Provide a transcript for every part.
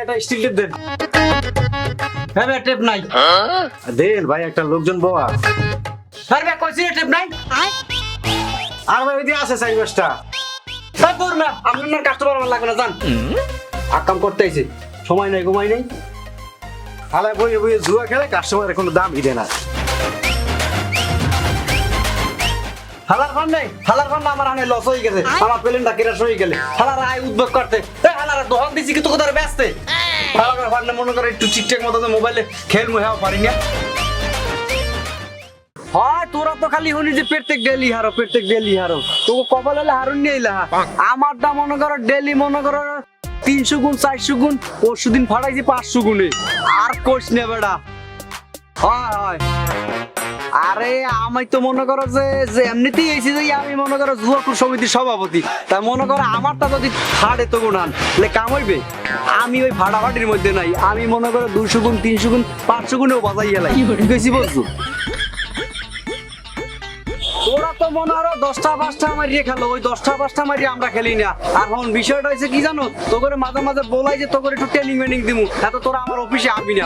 একটা still tape দেন। হ্যাঁ ভাই টেপ নাই। দেন ভাই একটা লোকজন বাবা। আরে ভাই কইছি টেপ নাই। আর ভাই ওইদিকে আছে সাইড বাসটা। তা দূর না আপনার কাস্টমার আমার লাগবে না জান। আকাম করতে আইছে সময় নাই ঘুমাই নাই। হালায় বইয়ে বইয়ে জুয়া খেলে কাস্টমারের কোনো দামই দেয় না। হালার ফান নেই হালার ফান আমার আনে লস হয়ে গেছে আমার প্লেনটা ক্র্যাশ হয়ে গেলে হালার আয় উদ্যোগ করতে হালার দোকান দিছি কিন্তু কোথায় ব্যস্ত হালার ফান মনে করে একটু ঠিকঠাক মতো মোবাইলে খেল মুহাও পারি না হয় তোরা তো খালি শুনি যে প্রত্যেক ডেলি হারো তোকে কপাল হলে হারুন নিয়ে এলা আমারটা মনে করো ডেলি মনে করো 300 গুণ 400 গুণ পরশু দিন ফাটাইছি 500 গুণে আর কোশ নে বেড়া হয় আরে আমি তো মনে করো যে এমনিতেই এসে যে আমি মনে করো যুবক সমিতির সভাপতি তাই মনে করো আমারটা যদি ফাড়ে তো গুণান কাম হইবে আমি ওই ফাটাফাটির মধ্যে নাই আমি মনে করো 200 গুণ 300 গুণ 500 গুণেও বাজাই গেলাই বেশি বলছো ওরা তো মনে হয় 10টা 5টা মারিয়ে খেলো ওই 10টা 5টা মারিয়ে আমরা খেলি না আর এখন বিষয়টা হয়েছে কি জানো তো করে মাঝে মাঝে বলাই যে তো করে একটু ট্রেনিং মেনিং দিমু এত তোরা আমার অফিসে আসবি না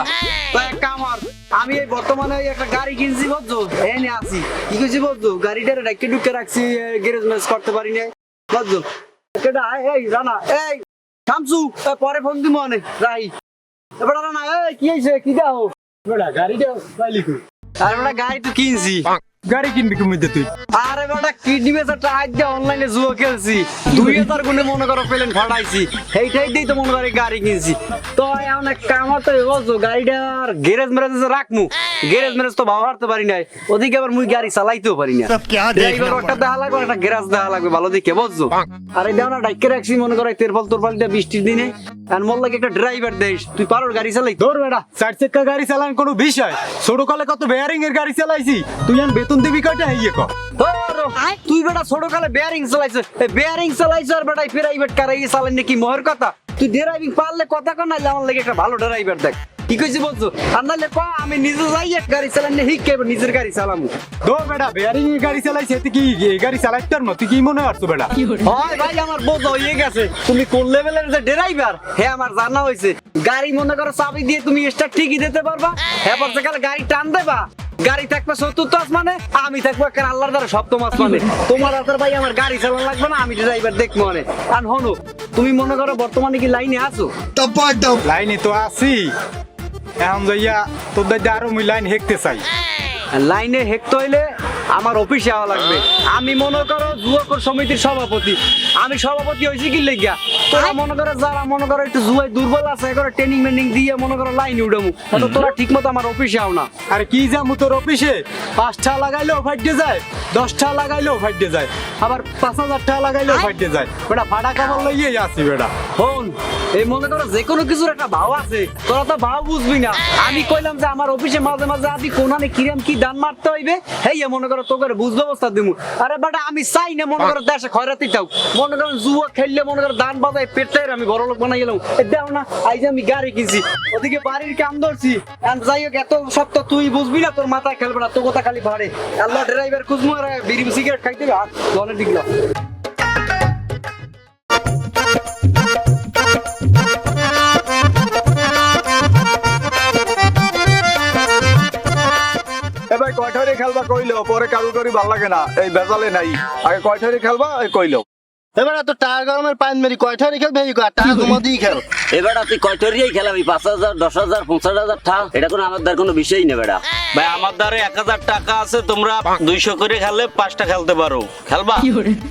তাই একটা আমার আমি এই বর্তমানে একটা গাড়ি কিনছি বুঝছো এনে আছি কি কইছি বুঝছো গাড়িটা রাখতে ঢুকে রাখছি গ্যারেজ ম্যাচ করতে পারি না বুঝছো কেডা এই রানা এই শামসু পরে ফোন দিমু অনে রাই এবার রানা এই কি হইছে কি দাও বেটা গাড়িটা পাইলি কই আর বেটা গাড়ি তো কিনছি গাড়ি কিনবি কি মধ্যে তুই আরে বেটা কিডনি বেচারটা আজ দিয়ে অনলাইনে জুয়া খেলছি 2000 গুণে মনে করো প্লেন ফাটাইছি এইটাই দিয়েই তো মনে করে গাড়ি কিনছি তো এখন এক কাম হতো বলছো গাড়িটার গ্যারেজ ম্যারেজ রাখমু গ্যারেজ ম্যারেজ তো ভালো হারতে পারি নাই ওদিকে আবার মুই গাড়ি চালাইতেও পারি না ড্রাইভার একটা দেখা লাগবে একটা গ্যারেজ দেখা লাগবে ভালো দিকে বুঝছো আর এই দেওয়া ডাইকে রাখছি মনে করো তেরপাল তোরপাল দিয়ে বৃষ্টির দিনে আর মোর লাগে একটা ড্রাইভার দেশ তুই পারো গাড়ি চালাই তোর বেটা 4 চাকা গাড়ি চালান কোনো বিষয় ছোট কালে কত বেয়ারিং এর গাড়ি চালাইছি তুই আন বেতন দিবি কয়টা হইয়ে কর তুই বেটা ছোট কালে বেয়ারিং চালাইছ বেয়ারিং চালাইছ আর বেটা প্রাইভেট কার এই চালাই নাকি মোহর কথা তুই ড্রাইভিং পারলে কথা কর না আমার লাগে একটা ভালো ড্রাইভার দেখ কি কইছি বলছো আর নাহলে ক আমি নিজে যাই এক গাড়ি চালাই না হিক কেবল নিজের গাড়ি চালামু তোর বেটা বেয়ারিং এর গাড়ি চালাইছে তুই কি এই গাড়ি চালাইতে পারছ তুই কি মনে করছ বেটা হয় ভাই আমার বোঝা হয়ে গেছে তুমি কোন লেভেলের যে ড্রাইভার হে আমার জানা হইছে গাড়ি মনে করো চাবি দিয়ে তুমি স্টার্ট ঠিকই দিতে পারবা হ্যাঁ পরকালে গাড়ি টান দেবা গাড়ি থাকবে 70 আসমানে আমি থাকবো একটা আল্লাহর দ্বারা সপ্তম আসমানে তোমার আসার ভাই আমার গাড়ি চালানো লাগবে না আমি ড্রাইভার দেখবো মানে আর হনো তুমি মনে করো বর্তমানে কি লাইনে আছো লাইনে তো আছি এখন যাইয়া তোর দাদা আরো মুই লাইন হেকতে চাই লাইনে হেকতে হইলে আমার অফিসে যাওয়া লাগবে আমি মনে করো যুবক সমিতির সভাপতি আমি সভাপতি হয়েছি কি লেগিয়া তোরা মনে করো যারা মনে করো একটু জুয়াই দুর্বল আছে করে ট্রেনিং মেনিং দিয়ে মনে করো লাইনে উঠামু তো তোরা ঠিক মতো আমার অফিসে আও না আরে কি যামু তোর অফিসে 5টা লাগাইলেও ফাইটে যায় 10টা লাগাইলেও ফাইটে যায় আবার 5000 টাকা লাগাইলেও ফাইটে যায় বেটা ফাটা কাপড় লইয়েই আছি বেটা ফোন এই মনে করো যে কোনো কিছুর একটা ভাব আছে তোরা তো ভাব বুঝবি না আমি কইলাম যে আমার অফিসে মাঝে মাঝে আদি কোনানে কিরাম কি দান মারতে হইবে হেই মনে করো তোকে বুঝ ব্যবস্থা দিমু আরে বেটা আমি চাই না মনে করো দেশে খয়রাতি দাও মনে করো জুয়া খেললে মনে করো দান বাজায় পেটটাই আমি বড় লোক বানাই গেলাম দাও না আইজ আমি গাড়ি কিনছি ওদিকে বাড়ির কাম ধরছি যাই হোক এত সত্য তুই বুঝবি না তোর মাথায় খেলবে না তোর কথা খালি ভাড়ে আল্লাহ ড্রাইভার খুঁজমু আর বিড়ি সিগারেট খাইতে হাত ধনে দিগলা ভাই কয়টারে খেলবা কইলো পরে কারু করি ভাল লাগে না এই বেজালে নাই আগে কয়টারে খেলবা কইলো এবার তো টাকা গরমের পাইন মেরি কয়টারে খেলবে এই টাকা তোমার দিয়ে খেল এবার তুই কয়টারিয়াই খেলাবি 5000 10000 50000 টাকা এটা কোনো আমার দ্বার কোনো বিষয়ই না বেটা ভাই আমার দ্বারে 1000 টাকা আছে তোমরা 200 করে খেললে 5টা খেলতে পারো খেলবা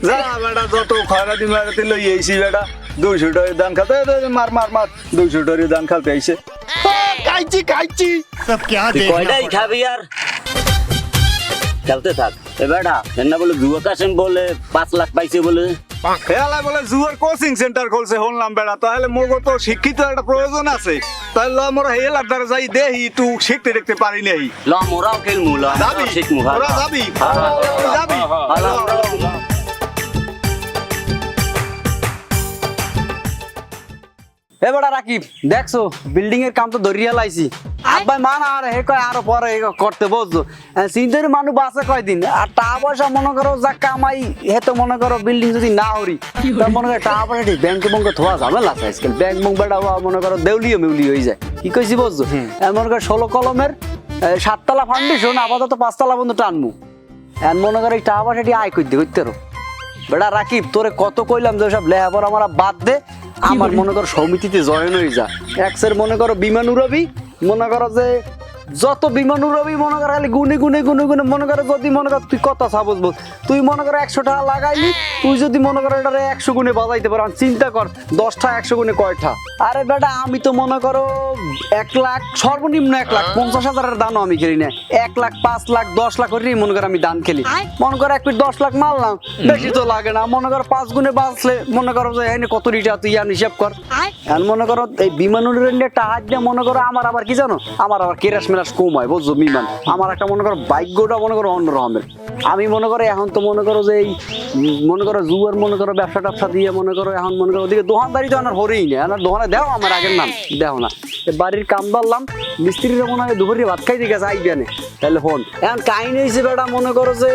যা বেটা যত খয়রাতি মারাতি লই আইছি বেটা 200 টাকা দান খেলতে মার 200 টাকা দান খেলতে আইছে খাইছি সব কি তুই কয়টাই খাবি আর খেলতে থাক এবারটা না বলে জুয়া কাশেম বলে 5 লাখ পাইছে বলে খেলা বলে জুয়ার কোচিং সেন্টার খুলছে শুনলাম বেটা তাহলে মোগো তো শিক্ষিত একটা প্রয়োজন আছে তাহলে আমরা হেলার দ্বারা যাই দেহি একটু শিখতে দেখতে পারি নাই ল মোরাও খেলমু ল যাবি শিখমু ওরা যাবি যাবি এবারে রাকিব দেখছো বিল্ডিং এর কাম তো ধরিয়া লাইছি আব্বাই মান আর হে কয় আরো পরে করতে বসছো চিন্তার মানুষ বাঁচে কয়দিন আর টাকা পয়সা মনে করো যা কামাই হে তো মনে করো বিল্ডিং যদি না হরি তা মনে করো টাকা পয়সা ঠিক ব্যাংকে বঙ্কে থোয়া ঝামেলা আছে আজকাল ব্যাংক বঙ্ক বেড়া মনে করো দেউলিও মেউলি হয়ে যায় কি কইছি বলছো মনে করো 16 কলমের 7 তলা ফাউন্ডেশন আপাতত 5 তলা পর্যন্ত টানমু এখন মনে করো এই টাকা পয়সাটি আয় করতে করতে বেটা রাকিব তোরে কত কইলাম যে সব লেহাপড়া আমরা বাদ দে আমার মনে করো সমিতিতে জয়েন হয়ে যা এক্সের মনে করো বিমান উড়াবি মনে করো যে যত বিমান উড়াবি মনে করো খালি গুনে গুনে গুনে গুনে মনে করো যদি মনে কর তুই কত সাপোজ বল তুই মনে করো 100 টাকা লাগাইলি তুই যদি মনে করো এটা 100 গুণে বাজাইতে পারো চিন্তা কর 10টা 100 গুণে কয়টা আরে বেটা আমি তো মনে করো 1 লাখ সর্বনিম্ন 1 লাখ 50,000 দানও আমি খেলি না 1 লাখ 5 লাখ 10 লাখ করেই মনে করো আমি দান খেলি মনে করো এক পিট 10 লাখ মারলাম বেশি তো লাগে না মনে করো 5 গুণে বাঁচলে মনে করো যে এনে কত লিটার তুই আন হিসাব কর এখন মনে করো এই বিমান উড়ানের টাকা দিয়ে মনে করো আমার আবার কি জানো আমার আবার কেরাস মেরাস কম হয় বুঝছো বিমান আমার একটা মনে করো ভাগ্যটা মনে করো অন্যরকমের আমি মনে করো এখন তো মনে করো যে এই মনে করো জুয়ার মনে করো ব্যবসা ট্যাবসা দিয়ে মনে করো এখন মনে করো ওদিকে দোকানদারি তো আমার হরেই না আমার দোকানে দেও আমার আগের নাম দেও না বাড়ির কাম ধরলাম মিস্ত্রিরা মনে হয় দুপুরে ভাত খাইতে গেছে আইবে না তাহলে ফোন এখন কাহিনী হয়েছে বেটা মনে করো যে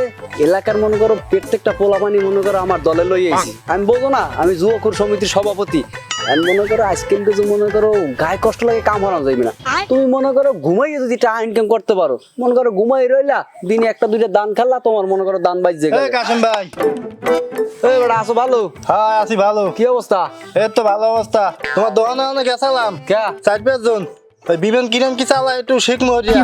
এলাকার মনে করো প্রত্যেকটা পোলাপানি মনে করো আমার দলে লই আইছি আমি বলবো না আমি যুবক সমিতির সভাপতি এখন মনে করো আজকাল কিছু মনে করো গায়ে কষ্ট লাগে কাম হারানো যাইবে না তুমি মনে করো ঘুমাইয়ে যদি টাকা ইনকাম করতে পারো মনে করো ঘুমাই রইলা দিনে একটা দুইটা দান খাল্লা তোমার মনে করো দান বাজছে এই কাশেম ভাই এই বেটা আসো ভালো হ্যাঁ আছি ভালো কি অবস্থা এই তো ভালো অবস্থা তোমার দোকানে অনেক গেছিলাম কে 4-5 জন ওই বিমান কিরম কি চালা একটু শিখমু হরিয়া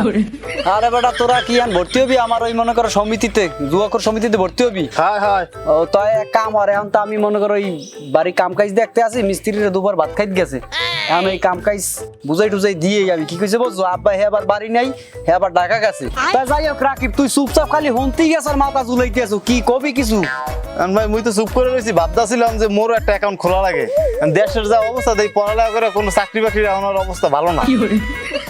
আরে বেটা তোরা কি আন ভর্তি হবি আমার ওই মনে করো সমিতিতে যুবকর সমিতিতে ভর্তি হবি হ্যাঁ হ্যাঁ ও তাই এক কাম আর এখন তো আমি মনে করো ওই বাড়ি কাম কাজ দেখতে আছি মিস্ত্রিরা দুবার ভাত খাইতে গেছে এখন এই কাম কাজ বুঝাই টুজাই দিয়ে আমি কি কইছে বলছো আব্বা হে আবার বাড়ি নাই হে আবার ঢাকা গেছে তাই যাই হোক রাকিব তুই চুপচাপ খালি হন্তেই গেছ আর মাথা ঝুলাইতে আছো কি কবি কিছু ভাই মুই তো চুপ করে রয়েছি ভাবতেছিলাম যে মোর একটা অ্যাকাউন্ট খোলা লাগে দেশের যা অবস্থা দেই পড়ালেখা করে কোনো চাকরি বাকরি আমার অবস্থা ভালো না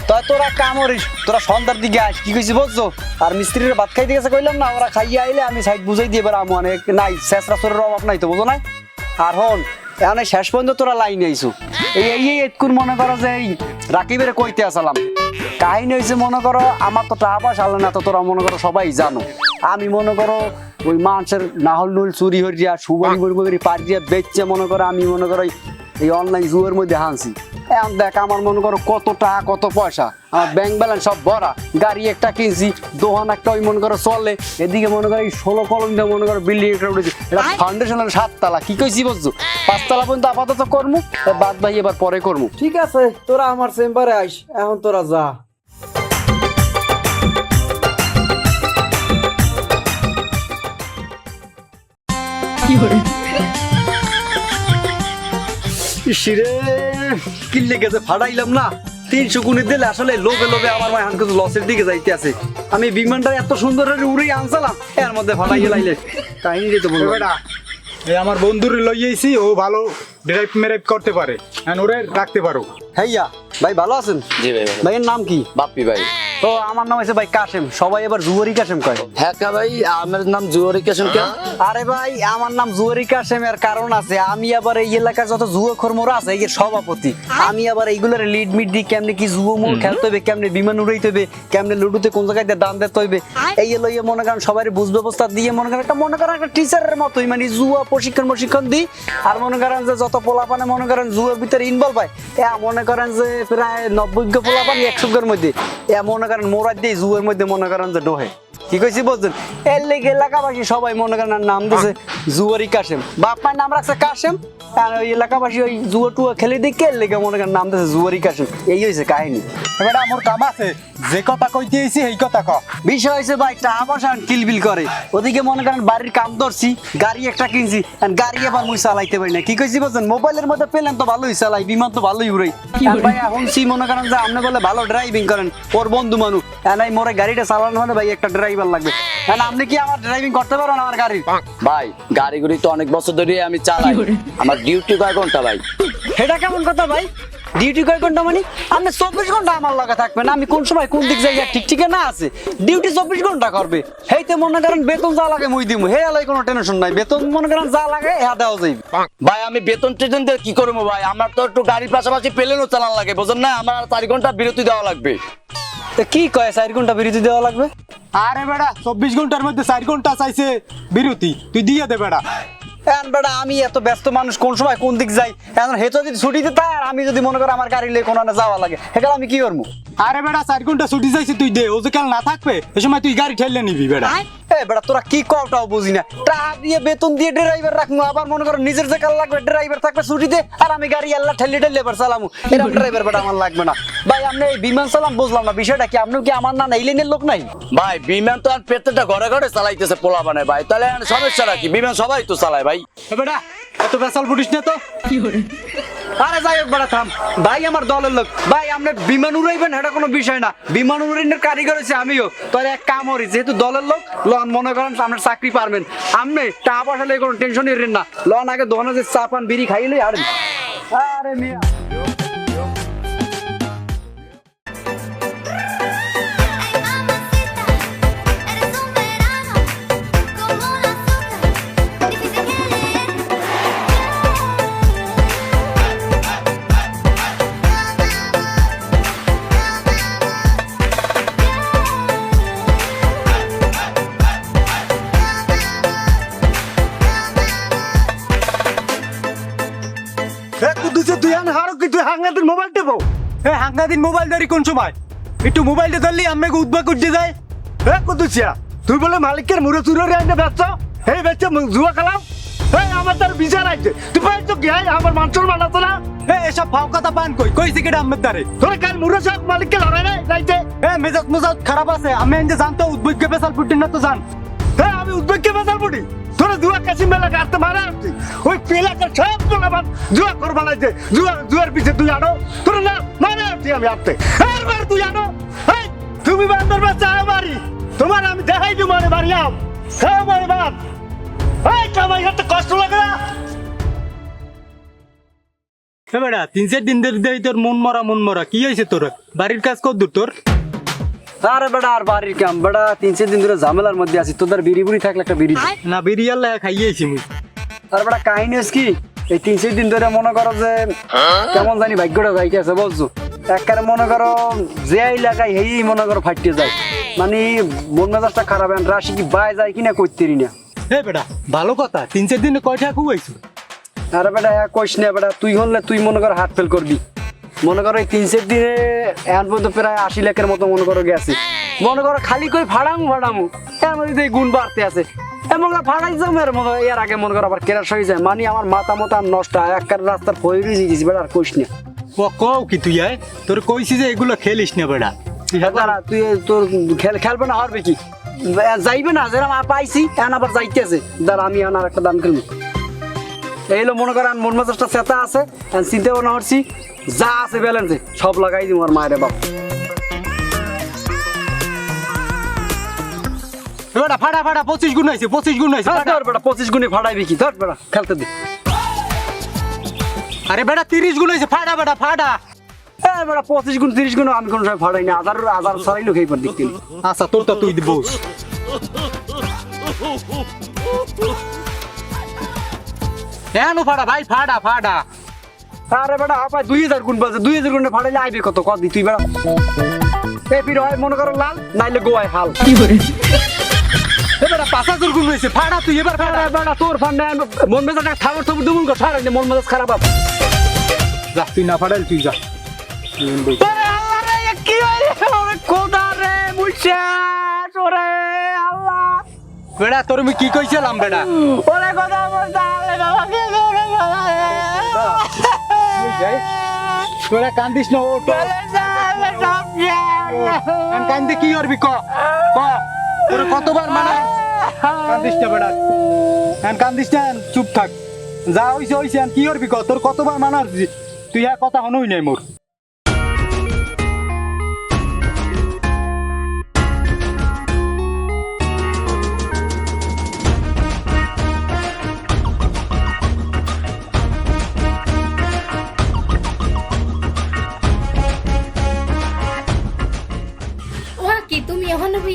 তাই তোরা কাম করিস তোরা সন্ধ্যার দিকে আস কি কইছি বুঝছো আর মিস্ত্রিরা ভাত খাইতে গেছে কইলাম না ওরা খাইয়ে আইলে আমি সাইড বুঝাই দিয়ে এবার আমি অনেক নাই শেষরা সরের অভাব নাই তো বুঝো নাই আর হন এখন শেষ পর্যন্ত তোরা লাইন আইসু এই এতকুন মনে করো যে এই রাকিবের কইতে আসলাম কাহিনী হয়েছে মনে করো আমার তো টাকা পয়সা না তো তোরা মনে করো সবাই জানো আমি মনে করো ওই মানুষের নাহল নুল চুরি হরিয়া সুবরি বড়ি পারিয়া বেচছে মনে করো আমি মনে করো এই অনলাইন জুয়ের মধ্যে হানছি এখন দেখ আমার মনে করো কত টাকা কত পয়সা আমার ব্যাংক ব্যালেন্স সব ভরা গাড়ি একটা কিনছি দোকান একটা ওই মনে করো চলে এদিকে মনে করো এই 16 কলম দিয়ে মনে করো বিল্ডিং একটা উঠেছি এটা ফাউন্ডেশনের 7 তলা কি কইছি বুঝছো 5 তলা পর্যন্ত আপাতত করমু বাদ ভাই এবার পরে করমু ঠিক আছে তোরা আমার চেম্বারে আইস এখন তোরা যা শিরে কিল্লে গেছে ফাড়াইলাম না 300 গুণে দিলে আসলে লোভে লোভে আমার মায় হান কিছু লসের দিকে যাইতে আছে আমি বিমানটা এত সুন্দর উড়েই আনছিলাম এর মধ্যে ফাড়াইয়ে লাইলে কাহিনী তো বলবো বেটা এই আমার বন্ধুর লইয়েছি ও ভালো ড্রাইভ মেরাইভ করতে পারে এন্ড ওরে রাখতে পারো হ্যাঁ ভাই ভালো আছেন জি ভাই ভাইয়ের নাম কি বাপ্পি ভাই তো আমার নাম হচ্ছে ভাই কাশেম সবাই এবার জুয়ারি কাশেম কয় হ্যাঁ কা ভাই আমার নাম জুয়ারি কাশেম কে আরে ভাই আমার নাম জুয়ারি কাশেম এর কারণ আছে আমি আবার এই এলাকার যত জুয়াখোর মোরা আছে এর সভাপতি আমি আবার এইগুলোর লিড মিড দি কেমনে কি জুয়ো মোড় খেলতে হবে কেমনে বিমান উড়াইতে হবে কেমনে লুডুতে কোন জায়গায় দিয়ে দান দিতে হবে এই লইয়ে মনে করেন সবাই বুঝ ব্যবস্থা দিয়ে মনে করেন একটা টিচারের মতোই মানে জুয়া প্রশিক্ষণ দিই আর মনে করেন যে যত পোলাপানে মনে করেন জুয়ার ভিতরে ইনভলভ হয় মনে করেন যে প্রায় 90 পোলাপান 100 এর মধ্যে মনে করেন মোরা দিয়ে জুয়ের মধ্যে মনে করেন যে ডোহে কি কইছি বুঝছেন এর লেগে এলাকাবাসী সবাই মনে করেন নাম দিয়েছে জুয়ারি কাশেম বাপ মায়ের নাম রাখছে কাশেম আর ওই এলাকাবাসী ওই জুয়া টুয়া খেলে দেখে এর লেগে মনে করেন নাম দিয়েছে জুয়ারি কাশেম এই হয়েছে কাহিনী বেটা আমার কাম আছে যে কথা কইতে আইছি এই কথা ক বিষয় হয়েছে ভাই টাকা পয়সা কিলবিল করে ওদিকে মনে করেন বাড়ির কাম ধরছি গাড়ি একটা কিনছি গাড়ি আবার মুই চালাইতে পারি না কি কইছি বুঝছেন মোবাইলের মধ্যে পেলেন তো ভালোই চালাই বিমান তো ভালোই উড়াই ভাই এখন সি মনে করেন যে আপনি বলে ভালো ড্রাইভিং করেন ওর বন্ধু মানুষ এই মোরে গাড়িটা চালানো হলে ভাই একটা ড্রাইভার লাগবে আপনি কি আমার ড্রাইভিং করতে পারেন আমার গাড়ি ভাই গাড়ি গুড়ি তো অনেক বছর ধরে আমি চালাই আমার ডিউটি কয় ঘন্টা ভাই এটা কেমন কথা ভাই ডিউটি কয় ঘন্টা মানে আপনি 24 ঘন্টা আমার লগে থাকবেন, আমি কোন সময় কোন দিক যাই ঠিক ঠিক না আছে, ডিউটি 24 ঘন্টা করবে। হেইতে মনে করেন বেতন যা লাগে মুই দিমু, হে আলাই কোনো টেনশন নাই, বেতন মনে করেন যা লাগে হ্যাঁ দেওয়া যাইবে। ভাই আমি বেতন টেতন দিয়ে কি করবো ভাই, আমার তো একটু গাড়ির পাশাপাশি প্লেনও চালান লাগে, বুঝেন না, আমার 4 ঘন্টা বিরতি দেওয়া লাগবে। তো কি কয় 4 ঘন্টা বিরতি দেওয়া লাগবে? আরে বেটা 24 ঘন্টার মধ্যে 4 ঘন্টা চাইছে বিরতি, তুই দিয়ে দে বেটা। এখন বেটা আমি এত ব্যস্ত মানুষ কোন সময় কোন দিক যাই, এখন হেতো যদি ছুটিতে তাই আর আমি যদি মনে করো আমার গাড়ি লিয়ে কোনো যাওয়া লাগে সেখানে আমি কি করবো? আরে বেটা 4 ঘন্টা ছুটি চাইছে তুই দে, ও যে কাল না থাকবে এই সময় তুই গাড়ি ঠেললে নিবি বেটা। এ বেটা তোরা কি কওটাও বুঝি না, টাকা দিয়ে বেতন দিয়ে ড্রাইভার রাখবো, আবার মনে করো নিজের যে কাল লাগবে ড্রাইভার থাকবে ছুটিতে আর আমি গাড়ি আল্লাহ ঠেলে ঠেলে এবার চালামু, এরকম ড্রাইভার বেটা আমার লাগবে না। ভাই আপনি এই বিমান চালাম বুঝলাম না বিষয়টা কি, আপনিও কি আমার না এই লাইনের লোক নাই? ভাই বিমান তো আর প্রত্যেকটা ঘরে ঘরে চালাইতেছে পোলা বানায় ভাই, তাহলে সমস্যাটা কি, বিমান সবাই তো চালায় ভাই। এ বেটা এত বেসাল ফুটিস না তো। আরে যাই হোক বেটা থাম, ভাই আমার দলের লোক, ভাই আপনি বিমান উড়াইবেন এটা কোনো বিষয় না, বিমান উড়াইনের কারিগর হচ্ছে আমিও, তোর এক কাম হরি যেহেতু দলের লোক লন মনে করেন আপনার চাকরি পারবেন, আপনি টাকা পয়সা লেগে কোনো টেনশন নিলেন না, লন আগে দোকানে যে চা পান বিড়ি খাইলে আর আরে মিয়া তুই হারো কি তুই হাঙ্গাদিন মোবাইল টেপো? এ হাঙ্গাদিন মোবাইল ধরি কোন সময়? একটু মোবাইলটা ধরলি আমি উদ্বাগ করতে যাই। এ কুদুসিয়া তুই বলে মালিকের মুড়ে চুরে আইনে ব্যস্ত, এই বেচে জুয়া খেলাম, এই আমার তার বিচার আছে, তুই পাইছো কি আমার মাংসর বানাতো না? এসব ফাও কথা পান কই সিকেট আহমেদ দারে তোরা কাল মুড়ে সব মালিককে লড়াই নাই যাইতে। মেজাজ মেজাজ খারাপ আছে, আমি এনে জানতো উদ্বেগকে বেসাল ফুটিন না তো জান। হ্যাঁ আমি উদ্বেগকে বেসাল ফুটি, তোরা জুয়া কাশিম বেলা কাটতে মারা আসছি, ওই পেলাকার সব পোলাবান জুয়া কর বানাইছে, জুয়ার পিছে তুই আনো, তোরা না মারা আসছি আমি আসতে একবার তুই আনো। এই তুমি বান্দর বাচ্চা বাড়ি তোমার আমি দেখাই দিব মানে বাড়ি আও খাও মানে বাদ, এই কামাই এত কষ্ট লাগে না? বেটা 3-4 দিন ধরে তোর মন মরা কি হয়েছে তোর? বাড়ির কাজ কত দূর তোর? আরে বেটা আর বাড়ির কাম বেটা 3-4 দিন ধরে ঝামেলার মধ্যে আছি, তোদের বিড়ি বুড়ি থাকলে একটা বিড়ি না বিড়ি আল্লাহ খাইয়েছি মুই। আর বেটা কাহিনী হচ্ছে কি এই 3-4 দিন ধরে মনে করো যে কেমন জানি ভাগ্যটা যাইতেছে বলছো, একবারে মনে করো যে এলাকায় হেই মনে করো ফাটিয়ে যায়, মানে মন মেজাজটা খারাপ, রাশি কি বাই যায় কিনা করতেরি না। হে বেটা ভালো কথা, 3-4 দিনে কয়টা খুয়াইছো? আরে বেটা কইস না বেটা, তুই হলে তুই মনে করো হার্ট ফেল করবি, মনে করো এই 3-4 দিনে এখন পর্যন্ত প্রায় 80 লাখের মতো মনে করো গেছে, মনে করো খালি কই ভাড়ামু এর মধ্যে এই গুণ বাড়তে আছে, এমন ভাড়াই জমের মতো এর আগে মনে করো আবার কেরাস হয়ে যায়, মানে আমার মাথা মতো আর নষ্ট একবার রাস্তার ফয়রি গেছি বেটা, আর কইস না। ও কও কি তুই আয় তোর কইছি যে এগুলো খেলিস না বেটা। দাঁড়া তুই তোর খেলবে না হারবে কি যাইবে না, যেরকম পাইছি এখন আবার যাইতেছে, দাঁড়া আমি আর একটা দান খেলবো। এইলো মনে করেন মন মেজাজটা চেতা আছে, চিন্তা ভাবনা করছি যা আছে ব্যালেন্সে সব লাগাই দিব আর মায়ের বাপ। বেটা ফাটা 25 গুণ হয়েছে 25 গুণ হয়েছে। ধর বেটা 25 গুণে ফাটাইবি কি, ধর বেটা খেলতে দে। আরে বেটা 30 গুণ হয়েছে, ফাটা বেটা ফাটা। বেটা 25 গুণ 30 গুণ আমি কোনো সময় ফাটাই না, হাজার সারাইলো খেয়ে পর দেখতে। আচ্ছা তোর তো তুই বস। এনো ফাটা ভাই ফাটা ফাটা। আরে বেটা আপা 2000 গুণ বলছে, 2000 গুণে ফাটাইলে আইবে কত কত দি তুই বেটা। এই পির হয় মনে করো লাল নাইলে গোয়ায় হাল। কি করে বেটা 5000 গুণ হয়েছে, ফাটা তুই এবার ফাটা। বেটা তোর ফান্ডা মন মেজাজটা থামর থবর দুমুন কর ছাড়াই মন মেজাজ খারাপ আপ। যা তুই না ফাটাইল তুই যা। আল্লাহ রে কি হইছে ওরে কোদা রে মুইছে ওরে আল্লাহ। বেটা তোর আমি কি কইছিলাম বেটা? ওরে কোদা বলতা আলে বাবা কি ওরে বাবা যাই তোরা কান্দিস না, ও কান্দে কি করবি ক তোর কতবার মানা? কান্দিস না বেটা, কান্দিস না, চুপ থাক, যা হইছে হইছে, কি করবি ক? তোর কতবার মানা তুই আর কথা হনই নাই মোর।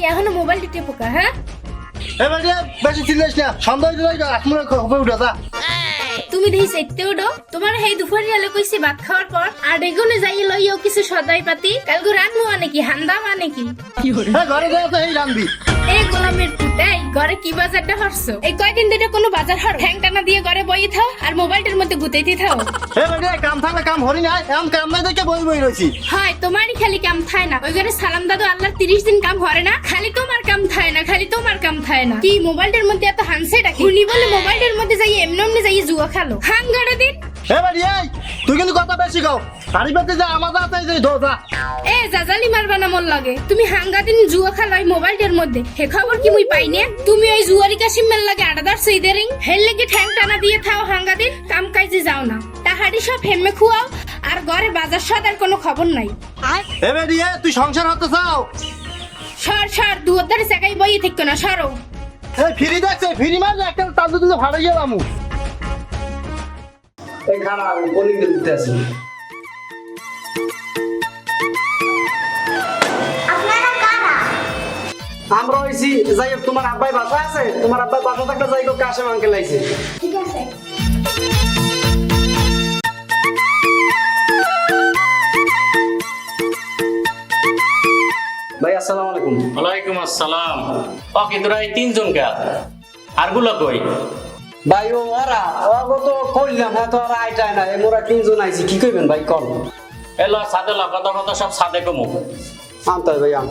এখনো মোবাইল টিপে পোকা হ্যাঁ এবার বেশি চিল্লাইস না সন্ধ্যা হইতে যাই আসমুরে খপে উঠা যা তুমি দেই চাইতে উঠো তোমার হেই দুপুরে আলো কইছি ভাত খাওয়ার পর আর বেগুনে যাই লইও কিছু সদাই পাতি কালকে রান্নু আনে কি হান্দা মানে কি ঘরে যাই তো এই রান্ধবি এই গোলামের পুতাই ঘরে কি বাজারটা হরছো এই কয়দিন ধরে কোনো বাজার হর ঠ্যাং টানা দিয়ে ঘরে বই থাও আর মোবাইলটার মধ্যে গুতাইতে থাও এবার কাম থাকলে কাম হরি না এমন কাম নাই দেখে বই বই রইছি হয় তোমারই খালি কাম থায় না ওই ঘরে সালাম দাদু আল্লাহর 30 দিন কাম হরে না খালি তোমার কাম থায় না খালি তোমার কাম থায় না কি মোবাইলটার মধ্যে এত হানসেট কি উনি বলে মোবাইলটার মধ্যে যাই এমনি যাই জুয়া খেলো হাঙ্গাড়ে দিন এবার তুই কিন্তু কথা বেশি গাও গাড়ি পেতে যা আমার হাতে যাই ধোজা এ জাজালি মারবা না মোর লাগে তুমি হাঙ্গা দিন জুয়া খেলো ওই মোবাইলটার মধ্যে হে খবর কি মুই পাই না তুমি ওই জুয়ারি কাশিমের লাগে আডাদার সইদেরিং হেল লাগি ঠ্যাং টানা দিয়ে থাও হাঙ্গা দিন কাম কাজে যাও না তাহাড়ি সব হেমে খুয়াও আর ঘরে বাজার সদার কোনো খবর নাই এবার তুই সংসার হতে চাও সর দুয়ারে জায়গায় বই থেকে না সরো এই ফ্রি দেখছে ফ্রি মার একটা তান্দু তুলে ফাড়াই গেলাম এই খানা বোলিং দিতে আসি আমরা হইছি যাই হোক তোমার আব্বাই বাসা আছে তোমার আব্বাই বাসা থাকলে যাই হোক কাশেম আঙ্কেল আইছে ঠিক আছে ভাই আসসালামু আলাইকুম ওয়ালাইকুম আসসালাম ওকে তোরা এই তিনজন কে আরগুলো কই ভাই ও ওরা ওগো তো কইলাম হ্যাঁ তো ওরা আইটাই না মোরা তিনজন আইছি কি কইবেন ভাই কল এলো সাদে লা কথা সব সাদে কমু আনতে ভাই আন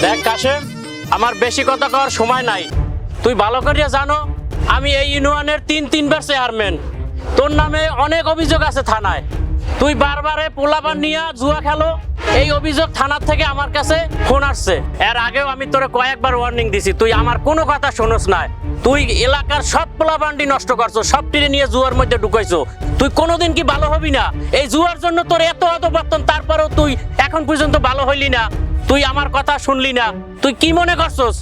দেখ কাশেম আমার বেশি কথা কওয়ার সময় নাই তুই ভালো করিয়া জানো আমি এই ইউনিয়নের তিনবার চেয়ারম্যান তোর নামে অনেক অভিযোগ আছে থানায় তুই বারবারে পোলাপান নিয়ে জুয়া খেলো এই অভিযোগ থানার থেকে আমার কাছে ফোন আসছে এর আগেও আমি তোরে কয়েকবার ওয়ার্নিং দিছি তুই আমার কোনো কথা শোনস না তুই এলাকার সব পোলাপান্ডি নষ্ট করছো সব টিরে নিয়ে জুয়ার মধ্যে ঢুকাইছো তুই কোনোদিন কি ভালো হবি না এই জুয়ার জন্য তোর এত অধপতন তারপরেও তুই এখন পর্যন্ত ভালো হইলি না তুই আমার কথা শুনলি না তুই কি মনে করছস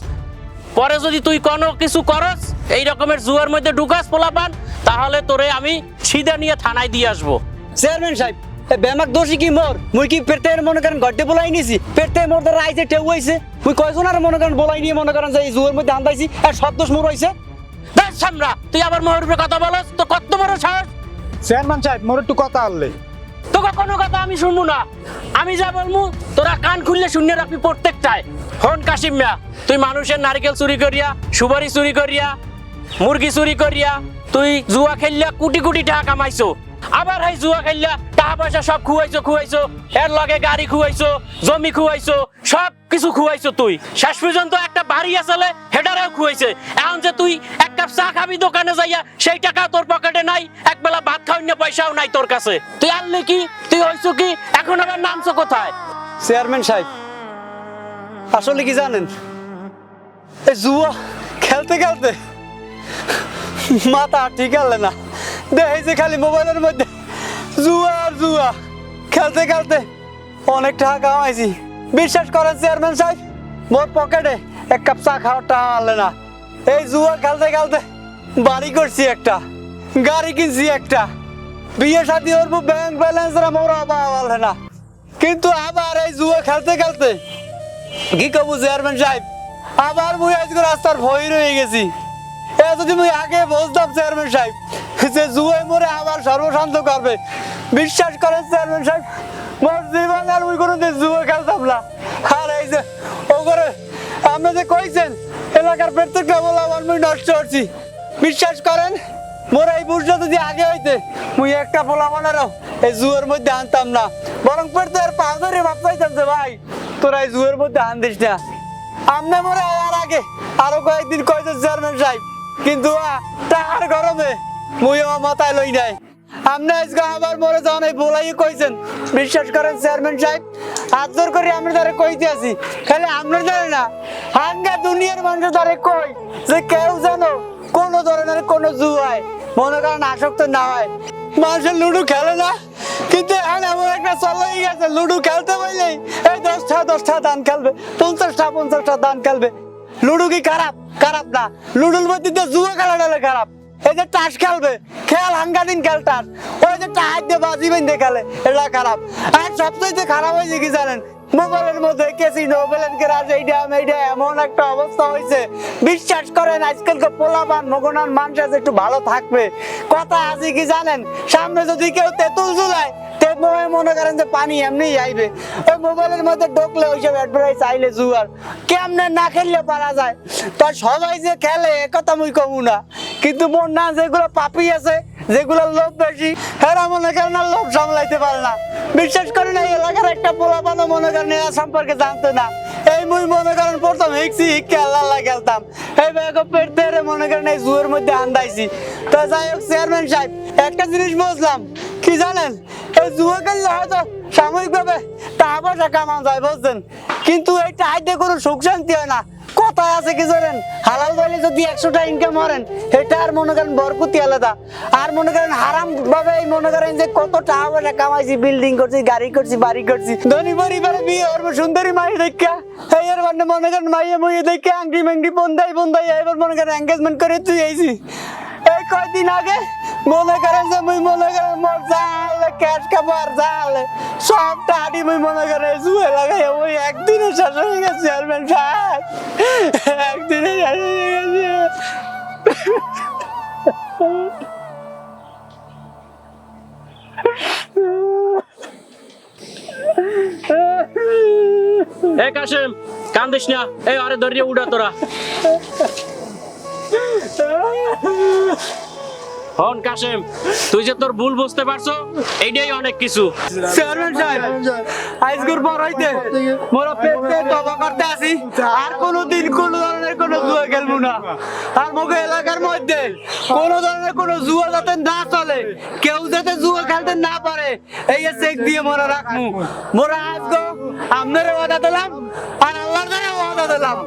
পরে যদি তুই কোনো কিছু করস এই রকমের জুয়ার মধ্যে ঢুকাস পোলাপান তাহলে তোরে আমি সিধা নিয়ে থানায় দিয়ে আসবো চেয়ারম্যান সাহেব বেমাক দোষী কি মোর মুই কি পেটের মনে করেন গড্ডে বলাই নিছি পেটে মোর দ্বারা আইছে টেউ হইছে মুই কয়জন আর মনে করেন বলাই নিয়ে মনে করেন যে এই জুয়ার মধ্যে আন্দাইছি আর সব দোষ মোর হইছে দেখ সামরা তুই আবার মোর উপরে কথা বলস তো কত বড় সাহস চেয়ারম্যান সাহেব মোর একটু কথা আনলে তোকে কোনো কথা আমি শুনবো না আমি যা বলবো তোরা কান খুললে শুনে রাখবি প্রত্যেকটায় হন কাশিম মিয়া তুই মানুষের নারকেল চুরি করিয়া সুপারি চুরি করিয়া মুরগি চুরি করিয়া তুই জুয়া খেললা কোটি কোটি টাকা কামাইছো আবার হাই জুয়া খেললা টাকা পয়সা সব খুয়াইছো এর লগে গাড়ি খুয়াইছো জমি খুয়াইছো সব কিছু খুয়াইছো তুই শেষ পর্যন্ত একটা বাড়ি আসলে হেডারেও খুয়াইছে এখন যে তুই এক কাপ চা খাবি দোকানে যাইয়া সেই টাকা তোর পকেটে নাই একবেলা ভাত খাওয়ার পয়সাও নাই তোর কাছে তুই আনলে কি তুই হইছো কি এখন আবার নামছো কোথায় চেয়ারম্যান সাহেব আসলে কি জানেন এই জুয়া খেলতে খেলতে মাথা ঠিক আছে না দেখেছি খালি মোবাইলের মধ্যে জুয়া আর জুয়া খেলতে খেলতে অনেক টাকা কামাইছি বিশ্বাস করেন চেয়ারম্যান সাহেব মোর পকেটে এক কাপ চা খাওয়ার টাকা আনলে না এই জুয়া খেলতে খেলতে বাড়ি করছি একটা গাড়ি কিনছি একটা বিয়ে শাদী করবো ব্যাংক ব্যালেন্স মোর অভাব আনলে না কিন্তু আবার এই জুয়া খেলতে খেলতে কি কবু চেয়ারম্যান সাহেব আবার মুই আজকে রাস্তার ভয় রয়ে গেছি এ যদি মুই আগে বুঝতাম চেয়ারম্যান সাহেব যে জুয়ায় মরে আবার সর্বশান্ত করবে বিশ্বাস করেন চেয়ারম্যান সাহেব মোর জীবন আর মুই কোনোদিন জুয়া খেলতাম না আর এই যে ও করে আপনি যে কইছেন এলাকার প্রত্যেকটা বলা আমার মুই নষ্ট করছি বিশ্বাস করেন মোর এই বুঝটা যদি আগে হইতে মুই একটা পোলা মানারও এই জুয়ার মধ্যে আনতাম না বরং পড়তে আর পা ধরে ভাবতাইতাম যে ভাই তোরা এই জুয়ার মধ্যে আন দিস না আমনে মরে আর আগে আরো কয়েকদিন কইছে চেয়ারম্যান সাহেব কিন্তু টাকার গরমে মুই আমার মাথায় লই নাই আমনে আজকে আবার মরে যাওয়া নাই বলাই কইছেন বিশ্বাস করেন চেয়ারম্যান সাহেব হাত জোর করে আমরা তারে কইতে আছি খালি আমরা জানি না হাঙ্গা দুনিয়ার মানুষ তারে কই যে কেউ জানো কোন ধরনের কোন জুয়ায় মনে করেন আসক্ত না হয় মানুষের লুডু খেলে না কিন্তু এখন এমন একটা চলেই গেছে লুডো খেলতে পারলেই এই 10টা দান খেলবে, 50টা দান খেলবে। লুডো কি খারাপ? খারাপ না। লুডোর মধ্যে তো জুয়া খেলাটা খারাপ। এই যে টাস খেলবে, খেল হাঙ্গাদিন খেল টাস, ওই যে টাইট দিয়ে বাজি বেঁধে খেলে, এটা খারাপ। আর সবচেয়ে খারাপ হয়েছে কি জানেন? মোবাইলের মধ্যে ক্যাসিনো বেলেনকের আছে, এইটা এমন একটা অবস্থা হয়েছে, বিশ্বাস করেন আজকালকার পোলাপান মগনান মানুষ আছে একটু ভালো থাকবে। কথা আছে কি জানেন? সামনে যদি কেউ তেঁতুল ঝুলায় মনে করেন যে পানি এমনি আইবে। ওই মোবাইলের মধ্যে ঢুকলে ওইসব অ্যাডভার্টাইজ আইলে জুয়ার কেমনে না খেললে পারা যায়। তো সবাই যে খেলে একথা মুই কমু না, কিন্তু মন না যেগুলো পাপি আছে, যেগুলো লোভ বেশি, হেরা মনে করেন না লোভ সামলাইতে পারে না। বিশ্বাস করেন এই এলাকার একটা পোলাপানও মনে করেন এরা সম্পর্কে জানতো না। এই মুই মনে করেন প্রথম হিক্সি আল্লাহ খেলতাম, এই ব্যাগ পেটতে মনে করেন এই জুয়ের মধ্যে আন্দাইছি। তো যাই হোক চেয়ারম্যান সাহেব, একটা জিনিস বুঝলাম কি জানেন? এই জুয়া খেললে হয়তো সাময়িকভাবে টাকা পয়সা কামানো যায় বুঝছেন, কিন্তু এই টাইতে কোনো সুখ শান্তি হয় না। কথায় আছে কি জানেন? হালাল বলে যদি 100টা ইনকাম করেন, এটা আর মনে করেন বরকতি আলাদা। আর মনে করেন হারাম ভাবে এই মনে করেন যে কত টাকা পয়সা কামাইছি, বিল্ডিং করছি, গাড়ি করছি, বাড়ি করছি, ধনী পরিবারে বিয়ে করবো, সুন্দরী মাই দেখা এই এর মানে মনে করেন মাইয়ে মুইয়ে দেখে আংটি মেংটি বন্ধাই এবার মনে করেন এঙ্গেজমেন্ট করে তুই আইছি। এই কয়দিন আগে মনে করেন যে মুই মনে করেন মোর জালে ক্যাশ খাবার জালে সব টাড়ি মুই মনে করেন জুয়ে লাগাই ওই একদিনে শেষ হয়ে গেছে। চেয়ারম্যান সাহেব, একদিনে শেষ হয়ে গেছে। এ কাশেম, কান্দিস না, এই আরে ধরিয়ে উড়া তোরা। হন কাশেম, তুই যে তোর ভুল বুঝতে পারছো, এইটাই অনেক কিছু। চেয়ারম্যান সাহেব, আজকের পর হইতে মোরা পেটে তবা করতে আসি, আর কোনোদিন কোনো ধরনের কোনো জুয়া খেলবো না। আর মোকে এলাকার মধ্যে কোনো ধরনের কোনো জুয়া যাতে না চলে, কেউ যাতে জুয়া খেলতে না পারে, এই চেক দিয়ে মোরা রাখবো। মোরা আজকে আপনারা ওয়াদা দিলাম আর আল্লাহর দ্বারা ওয়াদা দিলাম।